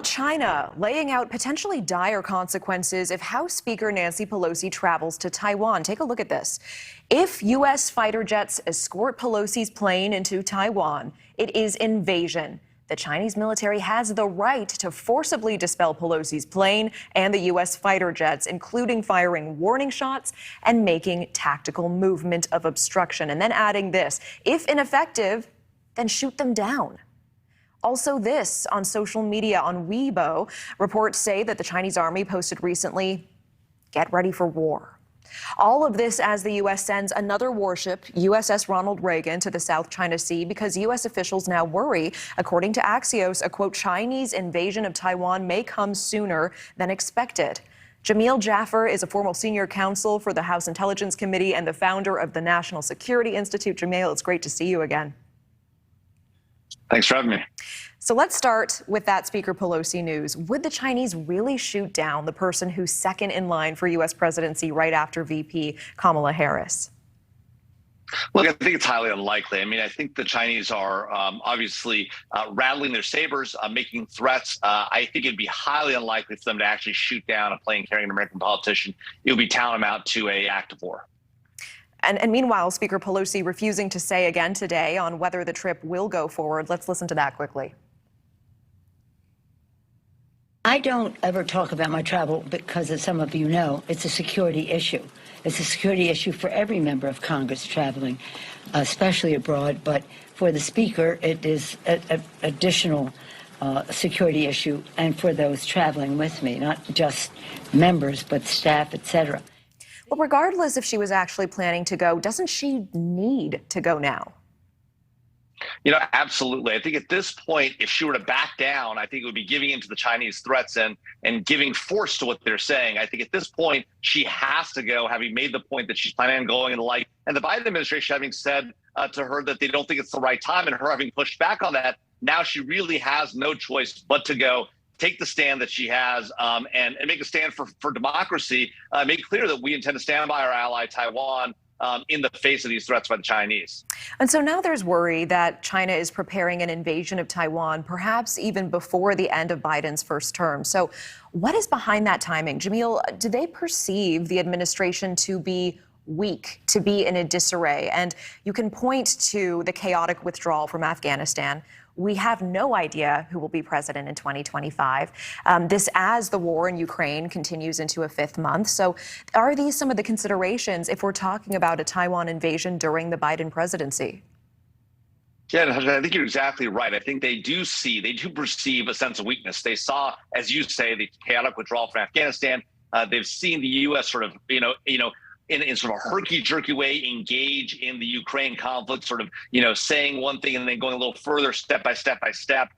China laying out potentially dire consequences if House Speaker Nancy Pelosi travels to Taiwan. Take a look at this. If U.S. fighter jets escort Pelosi's plane into Taiwan, it is invasion. The Chinese military has the right to forcibly dispel Pelosi's plane and the U.S. fighter jets, including firing warning shots and making tactical movement of obstruction. And then adding this, if ineffective, then shoot them down. Also this on social media on Weibo, reports say that the Chinese army posted recently, "Get ready for war." All of this as the U.S. sends another warship, USS Ronald Reagan, to the South China Sea because U.S. officials now worry, according to Axios, a quote, Chinese invasion of Taiwan may come sooner than expected. Jamil Jaffer is a former senior counsel for the House Intelligence Committee and the founder of the National Security Institute. Jamil, it's great to see you again. Thanks for having me. So let's start with that Speaker Pelosi news. Would the Chinese really shoot down the person who's second in line for U.S. presidency right after VP Kamala Harris? Look, I think it's highly unlikely. I mean, I think the Chinese are obviously rattling their sabers, making threats. I think it'd be highly unlikely for them to actually shoot down a plane carrying an American politician. It would be tantamount to an act of war. And meanwhile, Speaker Pelosi refusing to say again today on whether the trip will go forward. Let's listen to that quickly. I don't ever talk about my travel because, as some of you know, it's a security issue. It's a security issue for every member of Congress traveling, especially abroad. But for the Speaker, it is an additional security issue, and for those traveling with me, not just members, but staff, etc. But regardless if she was actually planning to go, doesn't she need to go now? You know, absolutely. I think at this point, if she were to back down, I think it would be giving into the Chinese threats and giving force to what they're saying. I think at this point, she has to go, having made the point that she's planning on going and the like. And the Biden administration having said to her that they don't think it's the right time, and her having pushed back on that, now she really has no choice but to go. Take the stand that she has and make a stand for democracy, make clear that we intend to stand by our ally Taiwan in the face of these threats by the Chinese. And so now there's worry that China is preparing an invasion of Taiwan, perhaps even before the end of Biden's first term. So what is behind that timing? Jamil, do they perceive the administration to be weak, to be in a disarray? And you can point to the chaotic withdrawal from Afghanistan. We have no idea who will be president in 2025. This as the war in Ukraine continues into a fifth month. So are these some of the considerations if we're talking about a Taiwan invasion during the Biden presidency? Yeah, I think you're exactly right. I think they do perceive a sense of weakness. They saw, as you say, the chaotic withdrawal from Afghanistan. They've seen the U.S. sort of, in sort of a herky-jerky way, engage in the Ukraine conflict, sort of, saying one thing and then going a little further, step by step by step.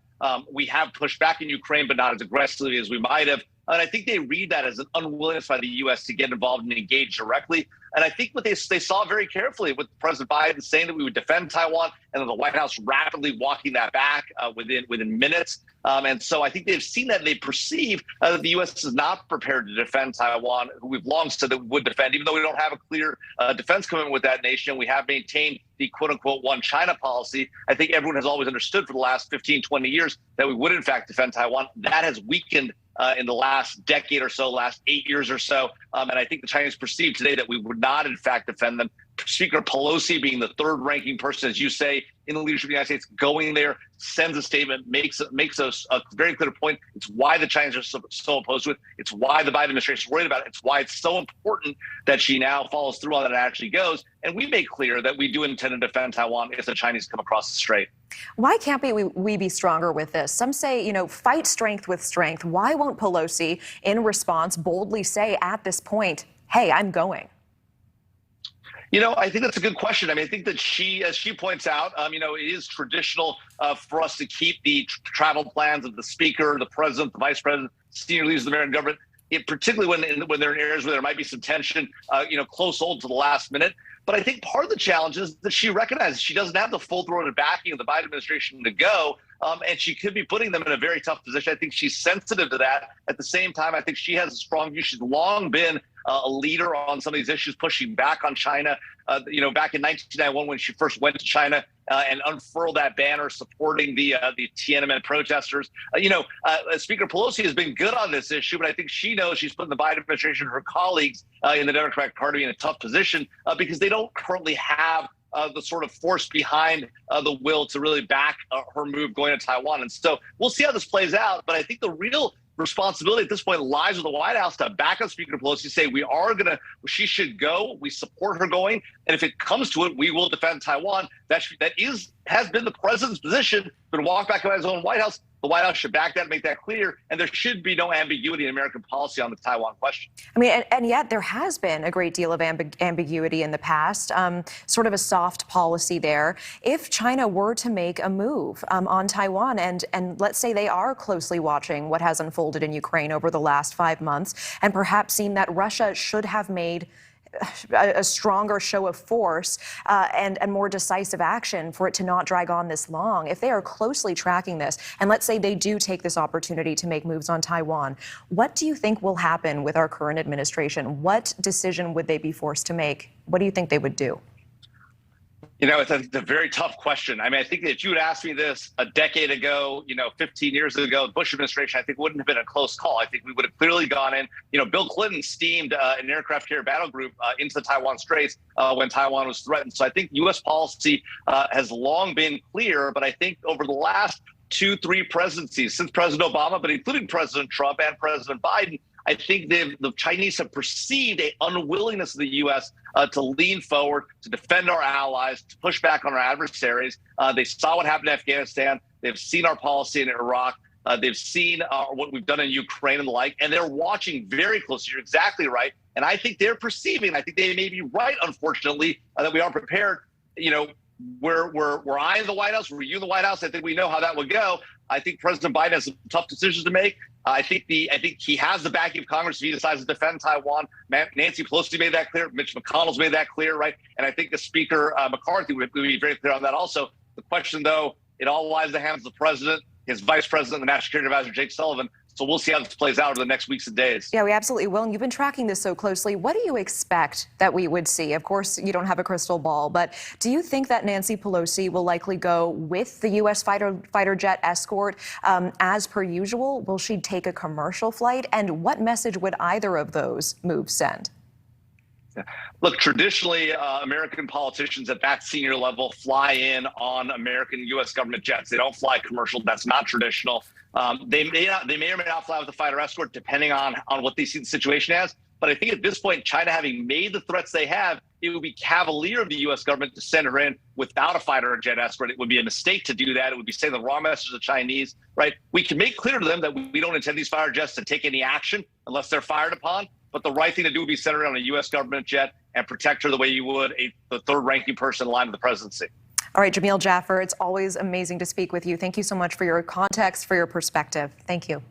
We have pushed back in Ukraine, but not as aggressively as we might have. And I think they read that as an unwillingness by the U.S. to get involved and engage directly. And I think what they saw very carefully with President Biden saying that we would defend Taiwan, and then the White House rapidly walking that back within minutes. And so I think they've seen that, and they perceive that the U.S. is not prepared to defend Taiwan, who we've long said that we would defend, even though we don't have a clear defense commitment with that nation. We have maintained the quote-unquote one China policy. I think everyone has always understood for the last 15, 20 years that we would, in fact, defend Taiwan. That has weakened in the last decade or so, last 8 years or so. And I think the Chinese perceive today that we would not, in fact, defend them. Speaker Pelosi, being the third-ranking person, as you say, in the leadership of the United States, going there, sends a statement, makes us a very clear point. It's why the Chinese are so opposed to it. It's why the Biden administration is worried about it. It's why it's so important that she now follows through on that and actually goes. And we make clear that we do intend to defend Taiwan if the Chinese come across the strait. Why can't we be stronger with this? Some say, fight strength with strength. Why won't Pelosi, in response, boldly say at this point, hey, I'm going? I think that's a good question. I mean, I think that as she points out, it is traditional for us to keep the travel plans of the speaker, the president, the vice president, senior leaders of the American government, particularly when they're in areas where there might be some tension, close hold to the last minute. But I think part of the challenge is that she recognizes she doesn't have the full-throated backing of the Biden administration to go, and she could be putting them in a very tough position. I think she's sensitive to that. At the same time, I think she has a strong view. She's long been a leader on some of these issues, pushing back on China. Back in 1991, when she first went to China and unfurled that banner supporting the Tiananmen protesters. Speaker Pelosi has been good on this issue, but I think she knows she's putting the Biden administration and her colleagues in the Democratic Party in a tough position because they don't currently have the sort of force behind the will to really back her move going to Taiwan. And so we'll see how this plays out. But I think the real responsibility at this point lies with the White House to back up Speaker Pelosi, say she should go, we support her going, and if it comes to it, we will defend Taiwan. Has been the president's position, been walked back by his own White House. The White House should back that, make that clear, and there should be no ambiguity in American policy on the Taiwan question. I mean, and yet there has been a great deal of ambiguity in the past, sort of a soft policy there. If China were to make a move on Taiwan, and let's say they are closely watching what has unfolded in Ukraine over the last 5 months, and perhaps seen that Russia should have made a stronger show of force and more decisive action for it to not drag on this long. If they are closely tracking this, and let's say they do take this opportunity to make moves on Taiwan, what do you think will happen with our current administration? What decision would they be forced to make? What do you think they would do? It's a very tough question. I mean, I think that if you had asked me this a decade ago, 15 years ago, the Bush administration, I think wouldn't have been a close call. I think we would have clearly gone in. Bill Clinton steamed an aircraft carrier battle group into the Taiwan Straits when Taiwan was threatened. So I think U.S. policy has long been clear, but I think over the last 2-3 presidencies, since President Obama, but including President Trump and President Biden, I think the Chinese have perceived an unwillingness of the U.S. To lean forward, to defend our allies, to push back on our adversaries. They saw what happened in Afghanistan. They've seen our policy in Iraq. They've seen what we've done in Ukraine and the like, and they're watching very closely. You're exactly right. And I think they're perceiving, I think they may be right, unfortunately, that we aren't prepared. We're I in the White House, we're you in the White House. I think we know how that would go. I think President Biden has some tough decisions to make. I think he has the backing of Congress if he decides to defend Taiwan. Nancy Pelosi made that clear. Mitch McConnell's made that clear, right? And I think the Speaker McCarthy would be very clear on that also. The question, though, it all lies in the hands of the president, his vice president, the National Security Advisor, Jake Sullivan. So we'll see how this plays out over the next weeks and days. Yeah, we absolutely will. And you've been tracking this so closely. What do you expect that we would see? Of course, you don't have a crystal ball, but do you think that Nancy Pelosi will likely go with the U.S. fighter jet escort as per usual? Will she take a commercial flight? And what message would either of those moves send? Look, traditionally, American politicians at that senior level fly in on American U.S. government jets. They don't fly commercial. That's not traditional. They may or may not fly with a fighter escort, depending on what they see the situation as. But I think at this point, China having made the threats they have, it would be cavalier of the U.S. government to send her in without a fighter or jet escort. It would be a mistake to do that. It would be saying the wrong message to the Chinese, right? We can make clear to them that we don't intend these fighter jets to take any action unless they're fired upon. But the right thing to do would be send her on a U.S. government jet and protect her the way you would the third-ranking person in line of the presidency. All right, Jamil Jaffer, it's always amazing to speak with you. Thank you so much for your context, for your perspective. Thank you.